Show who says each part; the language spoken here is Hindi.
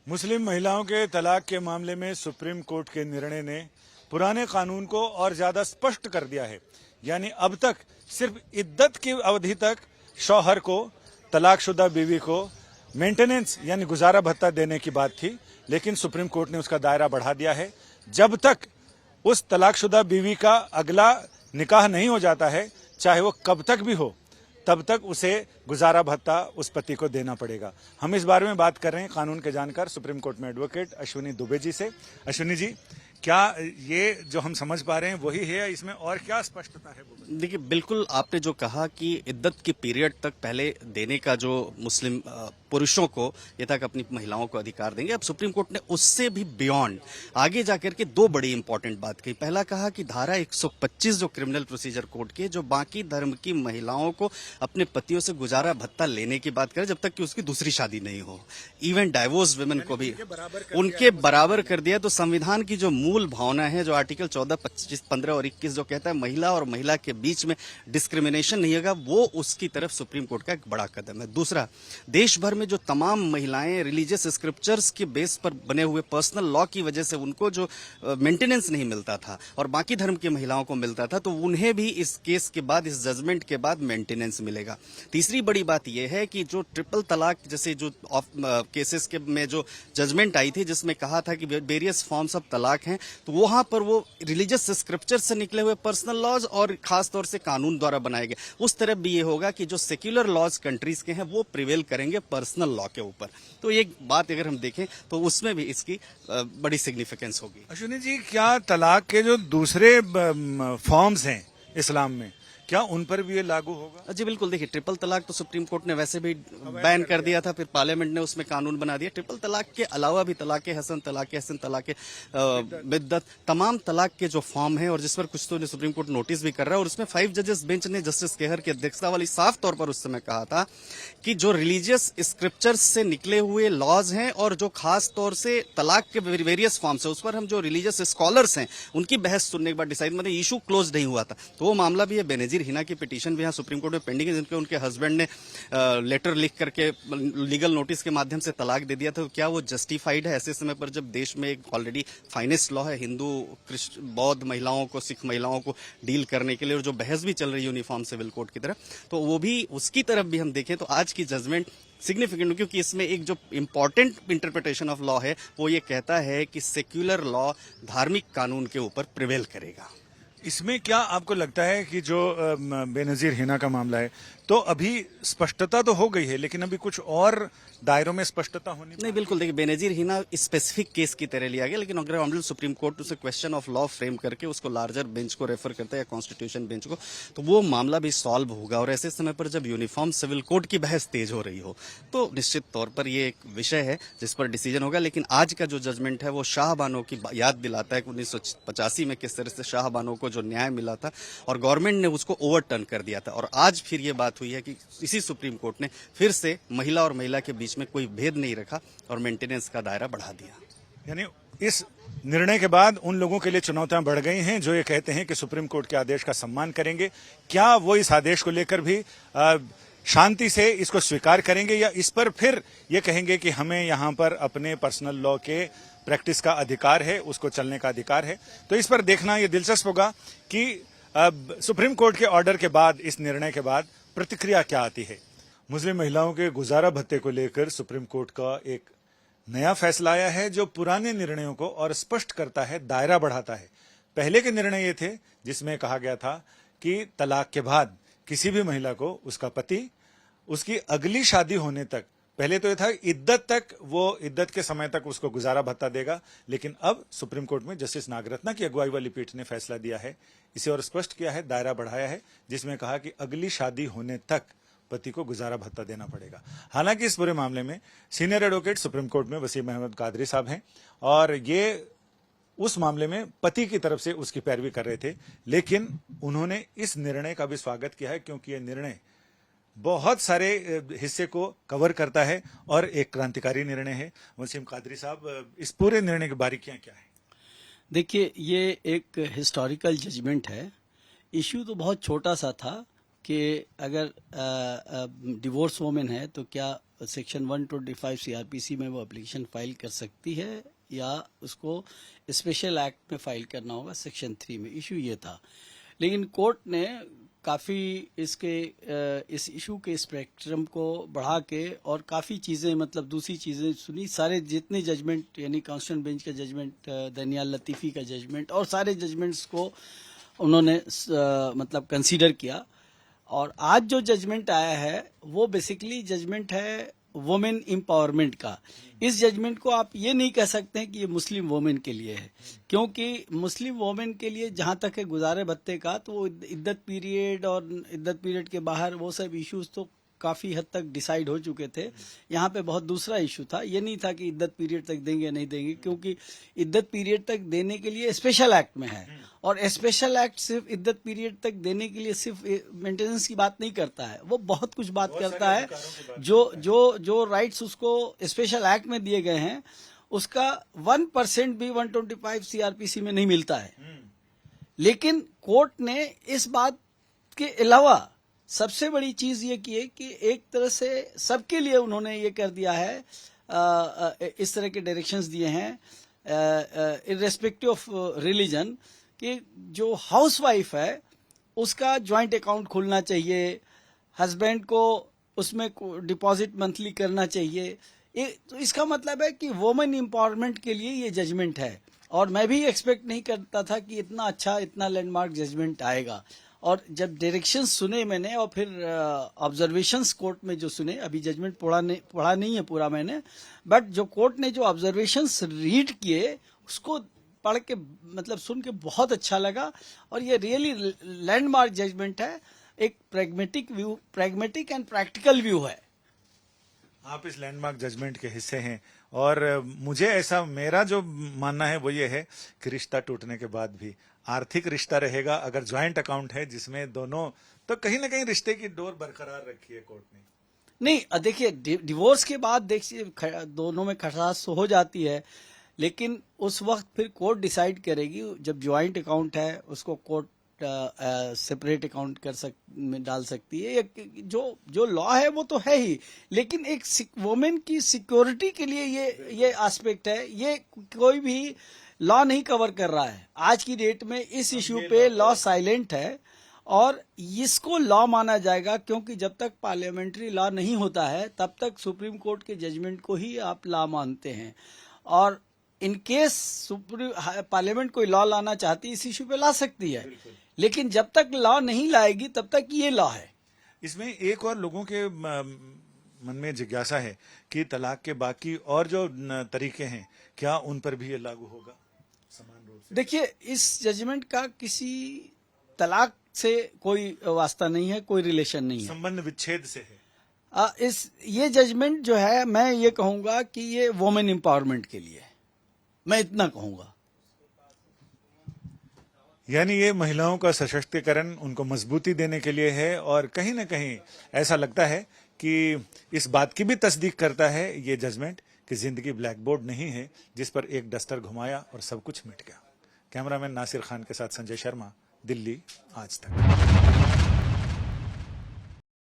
Speaker 1: मुस्लिम महिलाओं के तलाक के मामले में सुप्रीम कोर्ट के निर्णय ने पुराने कानून को और ज्यादा स्पष्ट कर दिया है। यानी अब तक सिर्फ इद्दत की अवधि तक शौहर को, तलाकशुदा बीवी को मेंटेनेंस यानी गुजारा भत्ता देने की बात थी, लेकिन सुप्रीम कोर्ट ने उसका दायरा बढ़ा दिया है। जब तक उस तलाकशुदा बीवी का अगला निकाह नहीं हो जाता है, चाहे वो कब तक भी हो, तब तक उसे गुजारा भत्ता उस पति को देना पड़ेगा। हम इस बारे में बात कर रहे हैं कानून के जानकार सुप्रीम कोर्ट में एडवोकेट अश्विनी दुबे जी से। अश्विनी जी, क्या ये जो हम समझ पा रहे हैं वही है या इसमें और क्या स्पष्टता है?
Speaker 2: देखिए, बिल्कुल आपने जो कहा कि इद्दत की पीरियड तक पहले देने का जो मुस्लिम पुरुषों को ये तक अपनी महिलाओं को अधिकार देंगे, अब सुप्रीम कोर्ट ने उससे भी बियॉन्ड आगे जाकर के दो बड़ी इंपॉर्टेंट बात कही। पहला कहा कि धारा 125 जो क्रिमिनल प्रोसीजर कोड की, जो बाकी धर्म की महिलाओं को अपने पतियों से गुजारा भत्ता लेने की बात करे जब तक कि उसकी दूसरी शादी नहीं हो, इवन डाइवोर्स वुमेन को भी उनके बराबर कर दिया। तो संविधान की जो मूल भावना है, जो आर्टिकल 14, 25, 15 और 21 जो कहता है महिला और महिला के बीच में डिस्क्रिमिनेशन नहीं होगा, वो उसकी तरफ सुप्रीम कोर्ट का एक बड़ा कदम है। दूसरा, देश भर में जो तमाम महिलाएं रिलीजियस स्क्रिप्चर्स के बेस पर बने हुए पर्सनल लॉ की वजह से उनको जो मेंटेनेंस नहीं मिलता था और बाकी धर्म की महिलाओं को मिलता था, तो उन्हें भी इस केस के बाद, इस जजमेंट के बाद मेंटेनेंस मिलेगा। तीसरी बड़ी बात यह है कि जो ट्रिपल तलाक जैसे जो केसेस के में जो जजमेंट आई थी जिसमें कहा था कि वेरियस फॉर्म्स ऑफ तलाक हैं, तो वहां पर वो रिलीजियस स्क्रिप्चर से निकले हुए पर्सनल लॉज और खास तौर से कानून द्वारा बनाए गए, उस तरफ भी ये होगा कि जो सेक्युलर लॉज कंट्रीज के हैं वो प्रिवेल करेंगे पर्सनल लॉ के ऊपर। तो एक बात अगर हम देखें तो उसमें भी इसकी बड़ी सिग्निफिकेंस होगी।
Speaker 1: अश्विनी जी, क्या तलाक के जो दूसरे फॉर्म्स हैं इस्लाम में, क्या उन पर भी ये लागू होगा?
Speaker 2: जी बिल्कुल। देखिए, ट्रिपल तलाक तो सुप्रीम कोर्ट ने वैसे भी बैन कर दिया था, फिर पार्लियामेंट ने उसमें कानून बना दिया। ट्रिपल तलाक के अलावा भी तलाक हसन, तलाक बिद्दत, तमाम तलाक के जो फॉर्म है और जिस पर कुछ तो सुप्रीम कोर्ट नोटिस भी कर रहा है, और उसमें 5 जजेस बेंच ने जस्टिस केहर की अध्यक्षता वाली साफ तौर पर उस समय कहा था कि जो रिलीजियस स्क्रिप्चर्स से निकले हुए लॉज हैं और जो खास तौर से तलाक के वेरियस फॉर्म्स है, उस पर हम जो रिलीजियस स्कॉलर्स हैं उनकी बहस सुनने के बाद डिसाइड, मतलब इशू क्लोज नहीं हुआ था। तो वो मामला भी है। बेनजीर हिना की पिटीशन भी यहाँ सुप्रीम कोर्ट में पेंडिंग है, जिनके उनके हस्बैंड ने लेटर लिख करके लीगल नोटिस के माध्यम से तलाक दे दिया था। तो क्या वो जस्टिफाइड है ऐसे समय पर जब देश में एक ऑलरेडी फाइनेस्ट लॉ है हिंदू, बौद्ध महिलाओं को, सिख महिलाओं को डील करने के लिए, और जो बहस भी चल रही है यूनिफॉर्म सिविल कोड की तरफ, तो वो भी उसकी तरफ भी हम देखें तो आज की जजमेंट सिग्निफिकेंट, क्योंकि इसमें एक जो इंपॉर्टेंट इंटरप्रिटेशन ऑफ लॉ है वो ये कहता है कि सेक्युलर लॉ धार्मिक कानून के ऊपर प्रिवेल करेगा।
Speaker 1: इसमें क्या आपको लगता है कि जो बेनजीर हिना का मामला है, तो अभी स्पष्टता तो हो गई है, लेकिन अभी कुछ और दायरों में स्पष्टता होनी
Speaker 2: नहीं? बिल्कुल। देखिए, बेनजीर हिना स्पेसिफिक केस की तरह लिया गया, लेकिन अगर ऑनरेबल सुप्रीम कोर्ट उसे क्वेश्चन ऑफ लॉ फ्रेम करके उसको लार्जर बेंच को रेफर करता है या कॉन्स्टिट्यूशन बेंच को, तो वो मामला भी सॉल्व होगा। और ऐसे समय पर जब यूनिफॉर्म सिविल कोड की बहस तेज हो रही हो, तो निश्चित तौर पर ये एक विषय है जिस पर डिसीजन होगा। लेकिन आज का जो जजमेंट है वो शाहबानो की याद दिलाता है कि 1985 में किस तरह से शाहबानो को जो न्याय मिला था और गवर्नमेंट ने उसको ओवरटर्न कर दिया था, और आज फिर ये बात हुई है कि इसी सुप्रीम कोर्ट ने फिर से महिला और महिला के बीच में कोई भेद नहीं रखा और मेंटेनेंस का दायरा बढ़ा दिया।
Speaker 1: यानी इस निर्णय के बाद उन लोगों के लिए चुनौतियां बढ़ गई हैं जो ये कहते हैं कि सुप्रीम कोर्ट के आदेश का सम्मान करेंगे। क्या वो इस आदेश को लेकर भी शांति से इसको स्वीकार करेंगे, या इस पर फिर ये कहेंगे कि हमें यहाँ पर अपने पर्सनल लॉ के प्रैक्टिस का अधिकार है, उसको चलने का अधिकार है? तो इस पर देखना ये दिलचस्प होगा कि सुप्रीम कोर्ट के ऑर्डर के बाद, इस निर्णय के बाद प्रतिक्रिया क्या आती है। मुस्लिम महिलाओं के गुजारा भत्ते को लेकर सुप्रीम कोर्ट का एक नया फैसला आया है जो पुराने निर्णयों को और स्पष्ट करता है, दायरा बढ़ाता है। पहले के निर्णय ये थे जिसमें कहा गया था कि तलाक के बाद किसी भी महिला को उसका पति उसकी अगली शादी होने तक, पहले तो ये था इद्दत तक, वो इद्दत के समय तक उसको गुजारा भत्ता देगा, लेकिन अब सुप्रीम कोर्ट में जस्टिस नागरत्ना की अगुवाई वाली पीठ ने फैसला दिया है, इसे और स्पष्ट किया है, दायरा बढ़ाया है, जिसमें कहा कि अगली शादी होने तक पति को गुजारा भत्ता देना पड़ेगा। हालांकि इस पूरे मामले में सीनियर एडवोकेट सुप्रीम कोर्ट में वसीम अहमद कादरी साहब हैं, और ये उस मामले में पति की तरफ से उसकी पैरवी कर रहे थे, लेकिन उन्होंने इस निर्णय का भी स्वागत किया है क्योंकि यह निर्णय बहुत सारे हिस्से को कवर करता है और एक क्रांतिकारी निर्णय है। वसीम कादरी साहब, इस पूरे निर्णय की बारीकियां क्या है?
Speaker 3: देखिए, ये एक हिस्टोरिकल जजमेंट है। इश्यू तो बहुत छोटा सा था कि अगर डिवोर्स वोमेन है तो क्या सेक्शन 125 सीआरपीसी में वो एप्लीकेशन फाइल कर सकती है या उसको स्पेशल एक्ट में फाइल करना होगा सेक्शन 3 में। इशू ये था, लेकिन कोर्ट ने काफ़ी इस इशू के स्पेक्ट्रम को बढ़ा के और काफ़ी चीज़ें मतलब दूसरी चीज़ें सुनी। सारे जितने जजमेंट यानी कॉन्स्टिट्यूशन बेंच का जजमेंट, दनियाल लतीफ़ी का जजमेंट और सारे जजमेंट्स को उन्होंने मतलब कंसीडर किया। और आज जो जजमेंट आया है वो बेसिकली जजमेंट है वुमेन एम्पावरमेंट का। इस जजमेंट को आप ये नहीं कह सकते हैं कि ये मुस्लिम वुमेन के लिए है, क्योंकि मुस्लिम वुमेन के लिए जहां तक है गुजारे भत्ते का, तो वो इद्दत पीरियड और इद्दत पीरियड के बाहर वो सब इश्यूज तो काफी हद तक डिसाइड हो चुके थे। यहाँ पे बहुत दूसरा इशू था, ये नहीं था कि इद्दत पीरियड तक देंगे या नहीं देंगे, क्योंकि इद्दत पीरियड तक देने के लिए स्पेशल एक्ट में है और स्पेशल एक्ट सिर्फ इद्दत पीरियड तक देने के लिए सिर्फ मेंटेनेंस की बात नहीं करता है, वो बहुत कुछ बात करता है। जो राइट्स उसको स्पेशल एक्ट में दिए गए हैं उसका 1% भी 125 सीआरपीसी में नहीं मिलता है। लेकिन कोर्ट ने इस बात के अलावा सबसे बड़ी चीज ये की है कि एक तरह से सबके लिए उन्होंने ये कर दिया है, इस तरह के डायरेक्शंस दिए हैं इररेस्पेक्टिव ऑफ रिलीजन, कि जो हाउसवाइफ है उसका ज्वाइंट अकाउंट खोलना चाहिए, हस्बैंड को उसमें डिपॉजिट मंथली करना चाहिए। तो इसका मतलब है कि वुमेन एम्पावरमेंट के लिए ये जजमेंट है। और मैं भी एक्सपेक्ट नहीं करता था कि इतना अच्छा, इतना लैंडमार्क जजमेंट आएगा। और जब डायरेक्शंस सुने मैंने और फिर ऑब्जर्वेशंस कोर्ट में जो सुने, अभी जजमेंट पढ़ा नहीं है पूरा मैंने, बट जो कोर्ट ने जो ऑब्जर्वेशंस रीड किए उसको पढ़ के मतलब सुन के बहुत अच्छा लगा। और ये रियली लैंडमार्क जजमेंट है, एक प्रैग्मेटिक एंड प्रैक्टिकल व्यू है।
Speaker 1: आप इस लैंडमार्क जजमेंट के हिस्से हैं और मुझे ऐसा, मेरा जो मानना है वो ये है कि रिश्ता टूटने के बाद भी आर्थिक रिश्ता रहेगा। अगर ज्वाइंट अकाउंट है जिसमें दोनों, तो कहीं ना कहीं रिश्ते की डोर बरकरार रखी है कोर्ट ने।
Speaker 3: नहीं, देखिए डिवोर्स के बाद देखिए दोनों में खटास तो हो जाती है, लेकिन उस वक्त फिर कोर्ट डिसाइड करेगी। जब ज्वाइंट अकाउंट है उसको कोर्ट सेपरेट अकाउंट में डाल सकती है। जो लॉ है वो तो है ही, लेकिन एक वुमेन की सिक्योरिटी के लिए ये एस्पेक्ट है, ये कोई भी लॉ नहीं कवर कर रहा है। आज की डेट में इस इश्यू पे लॉ साइलेंट है और इसको लॉ माना जाएगा, क्योंकि जब तक पार्लियामेंट्री लॉ नहीं होता है तब तक सुप्रीम कोर्ट के जजमेंट को ही आप लॉ मानते हैं। और इन केस पार्लियामेंट कोई लॉ लाना चाहती है इस इश्यू पे ला सकती है, लेकिन जब तक लॉ नहीं लाएगी तब तक ये लॉ है।
Speaker 1: इसमें एक और लोगों के मन में जिज्ञासा है कि तलाक के बाकी और जो तरीके हैं क्या उन पर भी ये लागू होगा समान रूप से?
Speaker 3: देखिए, इस जजमेंट का किसी तलाक से कोई वास्ता नहीं है, कोई रिलेशन नहीं है,
Speaker 1: संबंध विच्छेद से है।
Speaker 3: ये जजमेंट जो है, मैं ये कहूंगा कि ये वुमेन एम्पावरमेंट के लिए, मैं इतना कहूंगा।
Speaker 1: यानी ये महिलाओं का सशक्तिकरण, उनको मजबूती देने के लिए है। और कहीं ना कहीं ऐसा लगता है कि इस बात की भी तस्दीक करता है ये जजमेंट कि जिंदगी ब्लैक बोर्ड नहीं है जिस पर एक डस्टर घुमाया और सब कुछ मिट गया। कैमरामैन नासिर खान के साथ संजय शर्मा, दिल्ली आज तक।